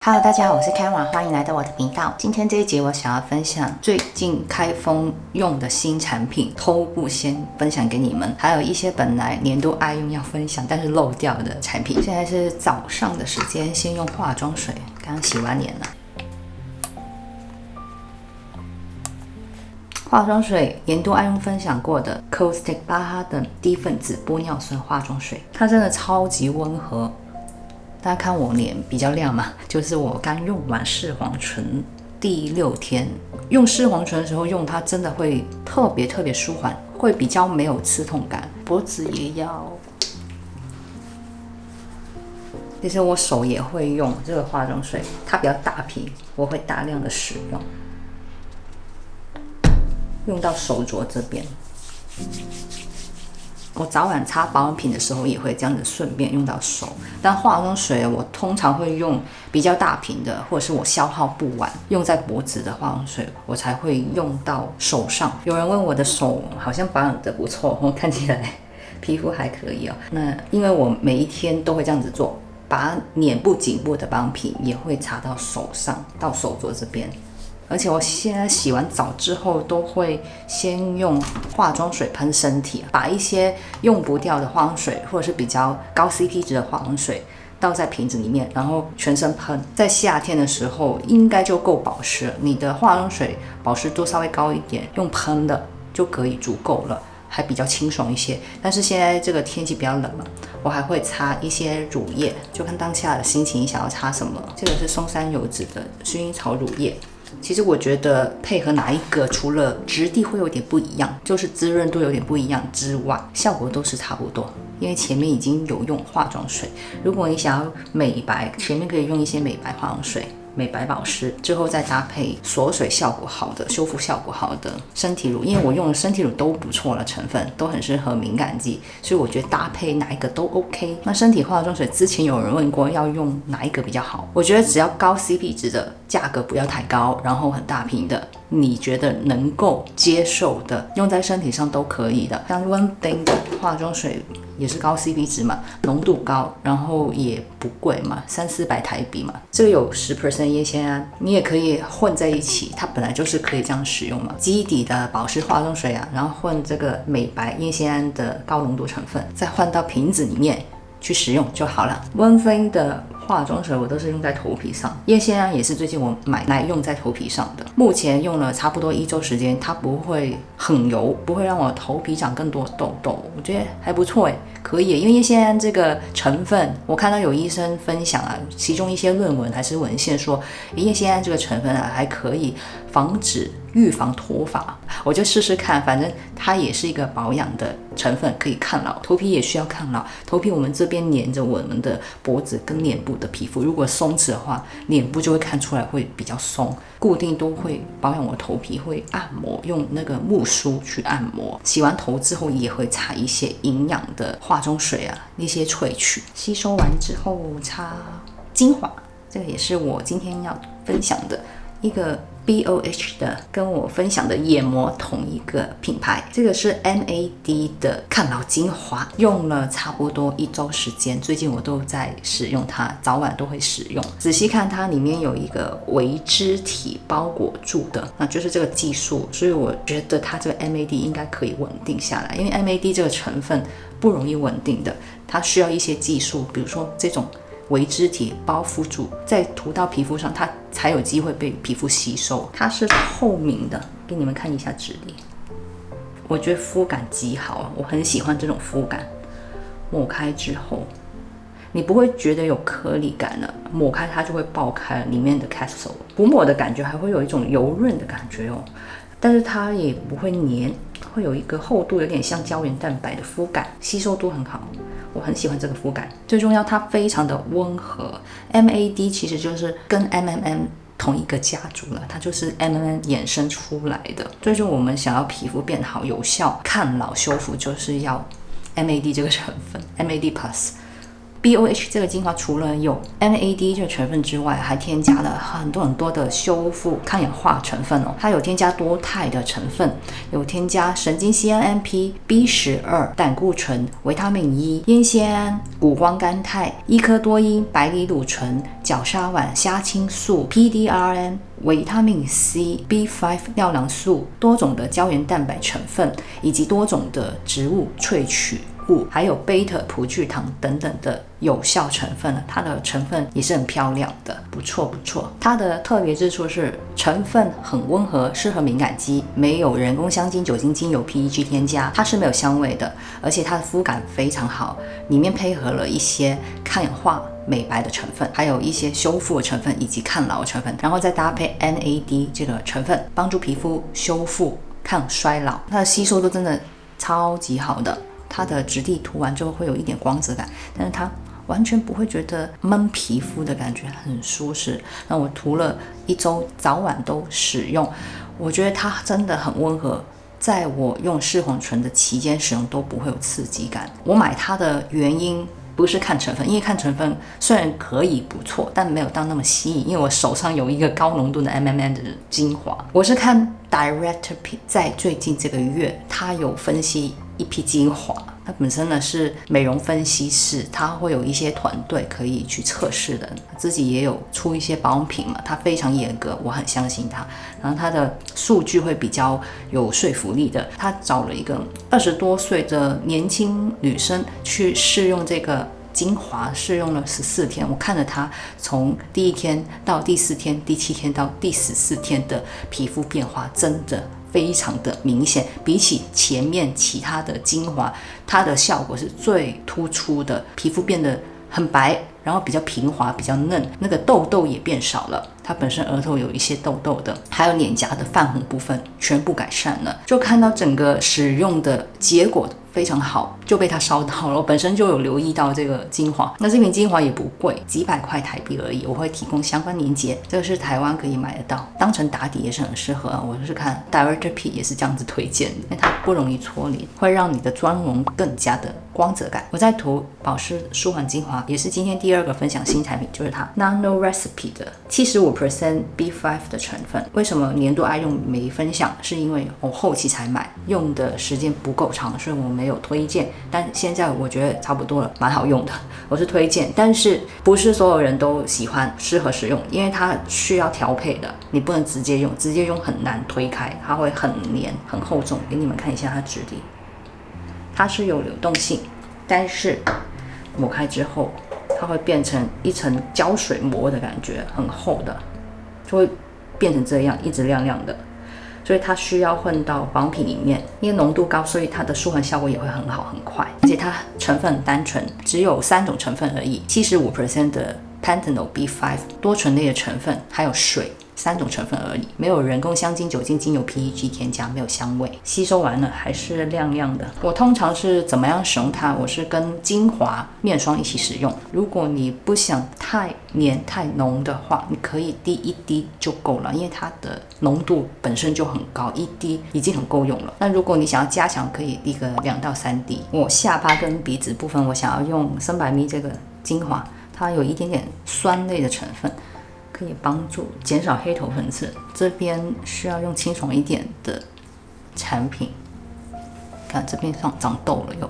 Hello， 大家好，我是開娃，歡迎來到我的頻道。今天這一集我想要分享最近開封用的新產品，偷步先分享給你們，還有一些本來年度愛用要分享但是漏掉的產品。現在是早上的時間，先用化妝水，剛洗完臉了。化妝水年度愛用分享過的 Caustic 巴哈的低分子玻尿酸化妝水，它真的超級溫和。大家看我臉比較亮嘛，就是我剛用完視黃醇第6天，用視黃醇的時候用它真的會特別舒緩，會比較沒有刺痛感。脖子也要，其實我手也會用這個化妝水，它比較大瓶，我會大量的使用，用到手鐲這邊。我早晚擦保養品的時候也會這樣子順便用到手，但化妝水我通常會用比較大瓶的，或者是我消耗不完用在脖子的化妝水，我才會用到手上。有人問我的手好像保養得不錯，我看起來皮膚還可以哦。那因為我每一天都會這樣子做，把臉部、頸部的保養品也會擦到手上，到手鐲這邊。而且我現在洗完澡之後，都會先用化妝水噴身體，把一些用不掉的化妝水，或者是比較高 CP 值的化妝水倒在瓶子裡面，然後全身噴。在夏天的時候，應該就夠保濕了。你的化妝水保濕度稍微高一點，用噴的就可以足夠了，還比較清爽一些。但是現在這個天氣比較冷嘛，我還會擦一些乳液，就看當下的心情，你想要擦什麼。這個是松山油脂的薰衣草乳液。其實我覺得配合哪一個，除了質地會有點不一樣，就是滋潤度有點不一樣之外，效果都是差不多。因為前面已經有用化妝水，如果你想要美白，前面可以用一些美白化妝水、美白保濕，之後再搭配鎖水效果好的、修復效果好的身體乳。因為我用的身體乳都不錯了，成分都很適合敏感肌，所以我覺得搭配哪一個都 OK。那身體化妝水之前有人問過要用哪一個比較好，我覺得只要高 CP 值的，價格不要太高，然後很大瓶的，你覺得能夠接受的，用在身體上都可以的。像 One Thing 的化妝水也是高 CP 值嘛，濃度高，然後也不貴嘛，300-400台幣嘛。這個有10% 葉酰胺，你也可以混在一起，它本來就是可以這樣使用嘛。基底的保濕化妝水啊，然後混這個美白葉酰胺的高濃度成分，再換到瓶子裡面去使用就好了。One Thing 的化妝水我都是用在頭皮上，葉酰胺也是最近我買來用在头皮上的。目前用了差不多1周时間，它不会很油，不會讓我頭皮長更多痘痘，我覺得還不錯可以。因為葉酰胺這個成分，我看到有醫生分享啊，其中一些論文還是文獻說，葉酰胺這個成分啊還可以預防脫髮，我就試試看，反正它也是一個保養的成分，可以抗老，頭皮也需要抗老。頭皮我們這邊黏着我們的脖子跟臉部的皮膚，如果鬆弛的話，臉部就會看出來會比較鬆。固定都會保養我頭皮，會按摩，用那個木梳去按摩。洗完頭之後也會擦一些營養的化妝水啊，一些萃取。吸收完之後擦精華，這個也是我今天要分享的一個。BOH 的跟我分享的眼膜同一個品牌，這個是 MAD 的抗老精華，用了差不多1周時間，最近我都在使用它，早晚都會使用。仔細看它裡面有一個微脂體包裹住的，那就是這個技術，所以我覺得它這個 MAD 應該可以穩定下來，因為 MAD 這個成分不容易穩定的，它需要一些技術，比如說這種微脂體包覆住，再塗到皮膚上，它才有機會被皮膚吸收。它是透明的，給你們看一下質地，我覺得膚感極好，我很喜歡這種膚感。抹開之後，你不會覺得有顆粒感了，抹開它就會爆開裡面的 capsule。不抹的感覺還會有一種油潤的感覺哦，但是它也不會黏，會有一個厚度有點像膠原蛋白的膚感，吸收度很好。我很喜歡這個膚感，最重要它非常的溫和。MAD 其實就是跟 MMM 同一個家族了，它就是 MMM 衍生出來的。所以說我們想要皮膚變好、有效、抗老、修復，就是要 MAD 這個成分 MAD Plus。BOH 這個精華除了有 NAD 這個成分之外，還添加了很多的修復抗氧化成分哦。它有添加多肽的成分，有添加神經酰胺 MP、B12、膽固醇、維他命 E、煙酰胺、谷胱甘肽、伊科多因、白藜蘆醇、角鲨烷、蝦青素、PDRN、維他命 C、B5 尿囊素、多種的膠原蛋白成分，以及多種的植物萃取物，還有貝塔葡聚糖等等的有效成分，它的成分也是很漂亮的，不錯。它的特別之處是成分很溫和，適合敏感肌，沒有人工香精、酒精、精油、PEG 添加，它是沒有香味的，而且它的膚感非常好，裡面配合了一些抗氧化美白的成分，還有一些修復的成分以及抗老的成分，然後再搭配 NAD 這個成分，幫助皮膚修復、抗衰老，它的吸收都真的超級好的。它的質地涂完之後會有一點光澤感，但是它完全不會覺得悶皮膚的感覺，很舒適。那我塗了1周，早晚都使用，我覺得它真的很溫和，在我用視黃醇的期間使用都不會有刺激感。我買它的原因不是看成分，因為看成分雖然可以不錯，但沒有到那麼吸引，因為我手上有一個高濃度的 MMN 的精華。我是看 Director-P 在最近這個月，他有分析一批精華，他本身呢是美容分析師，他會有一些团隊可以去測試的，自己也有出一些保養品嘛，他非常嚴格，我很相信他。然後他的數據會比較有說服力的，他找了一個20多歲的年輕女生去試用這個精華，試用了14天，我看了她從第1天到第4天、第7天到第14天的皮膚變化，真的非常的明顯，比起前面其他的精華，它的效果是最突出的，皮膚变得很白，然後比较平滑，比較嫩，那個痘痘也變少了，它本身額頭有一些痘痘的，還有臉頰的泛紅部分全部改善了，就看到整個使用的結果非常好，就被它燒到了。我本身就有留意到這個精華，那這瓶精華也不貴，幾百塊台幣而已，我會提供相關鏈接，這個是台灣可以買得到，當成打底也是很適合啊。我是看 Director-P 也是這樣子推薦的，因為它不容易搓離，會讓你的妝容更加的光澤感。我在塗保濕舒緩精華，也是今天第2個分享新產品，就是它 Nano Recipe 的75% B5 的成分。為什麼年度愛用沒分享？是因為我後期才買，用的時間不夠長，所以我沒有推薦。但現在我覺得差不多了，蠻好用的，我是推薦。但是不是所有人都喜歡適合使用，因為它需要調配的，你不能直接用，直接用很難推開，它會很黏很厚重。給你們看一下它質地，它是有流動性，但是抹開之後它會變成一層膠水膜的感覺，很厚的，就會變成这樣，一直亮亮的。所以它需要混到保養品裡面，因為濃度高，所以它的舒緩效果也會很好很快，而且它成分很單純，只有3種成分而已，75% 的 Panthenol B5 多醇類的成分，還有水，3種成分而已，沒有人工香精、酒精、精油、PEG 添加，沒有香味，吸收完了還是亮亮的。我通常是怎麼樣使用它？我是跟精華面霜一起使用。如果你不想太黏太濃的話，你可以滴1滴就夠了，因為它的濃度本身就很高，1滴已經很夠用了。那如果你想要加強，可以滴個2到3滴。我下巴跟鼻子部分，我想要用300ml這個精華，它有一點點酸類的成分，可以幫助減少黑頭粉刺。這邊需要用清爽一點的產品，看這邊上長痘了又。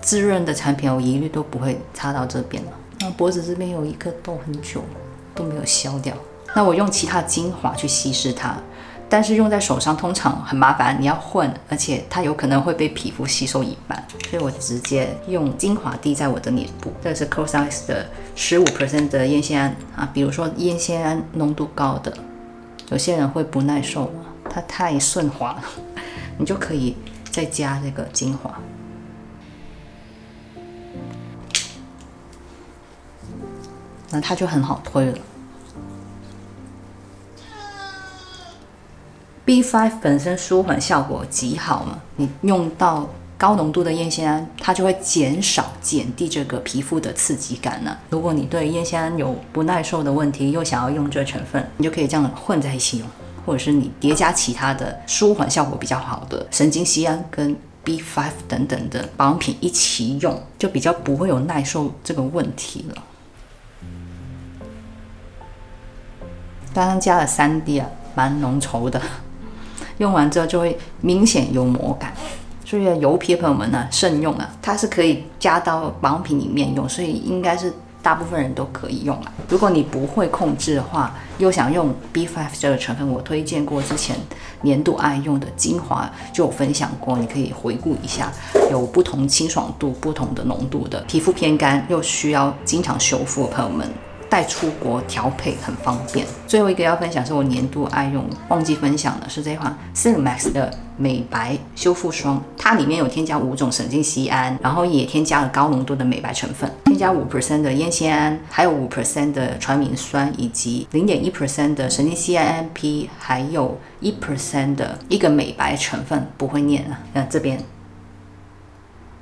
滋潤的產品我一律都不會擦到這邊了。那脖子這邊有一顆痘很久都沒有消掉，那我用其他精華去稀釋它，但是用在手上通常很麻煩，你要混，而且它有可能會被皮膚吸收一半，所以我直接用精華滴在我的臉部。這是 Cosrx 的15% 的煙酰胺啊，比如說煙酰胺濃度高的，有些人會不耐受，它太順滑了，你就可以再加這個精華。那它就很好推了。B5 本身舒緩效果極好嘛，你用到高濃度的煙酰胺，它就會減低這個皮膚的刺激感呢。如果你對煙酰胺有不耐受的問題，又想要用這個成分，你就可以這樣混在一起用，或者是你疊加其他的舒緩效果比較好的神經酰胺跟 B5 等等的保養品一起用，就比較不會有耐受這個問題了。剛剛加了3滴啊，蠻濃稠的，用完之後就會明顯有膜感。所以油皮的朋友們呢，慎用啊，它是可以加到保養品裡面用，所以應該是大部分人都可以用啊。如果你不會控制的話，又想用 B5 這個成分，我推薦過之前年度愛用的精華就有分享過，你可以回顧一下，有不同清爽度、不同的濃度的，皮膚偏乾又需要經常修復的朋友們，帶出國調配很方便。最後一個要分享是我年度愛用，忘記分享的是這款 Cinemax 的美白修復霜，它裡面有添加5種神經酰胺，然後也添加了高濃度的美白成分，添加5% 的烟酰胺，還有5% 的传明酸，以及0.1% 的神经酰胺 MP， 還有1% 的一個美白成分，不會念啊。那這邊。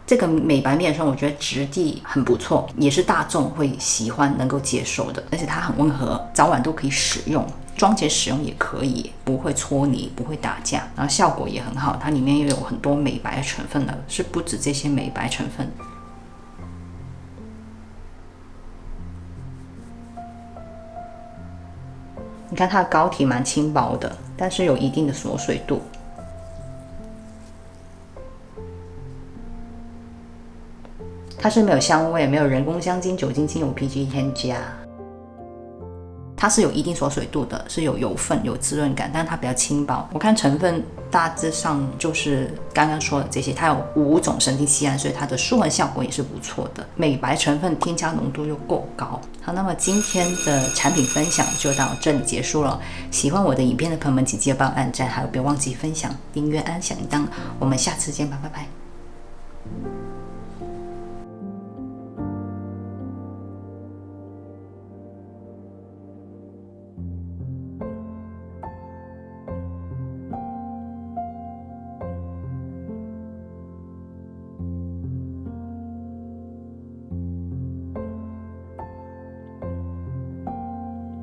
這個美白面霜我覺得質地很不錯，也是大眾會喜歡能夠接受的，而且它很溫和，早晚都可以使用，妝前使用也可以，不會搓泥，不會打架，然后效果也很好，它裡面又有很多美白成分的，是不止這些美白成分。你看它的膏體蠻輕薄的，但是有一定的鎖水度。它是沒有香味，沒有人工香精、酒精、精油、PG 添加，它是有一定鎖水度的，是有油分、有滋潤感，但是它比較輕薄。我看成分大致上就是剛剛說的這些，它有5種神經酰胺，所以它的舒緩效果也是不錯的，美白成分添加濃度又夠高。好，那麼今天的產品分享就到這裡結束了。喜歡我的影片的朋友們，請記得幫我按讚，還有別忘記分享、訂閱、按響鈴鐺。我們下次見吧，拜拜。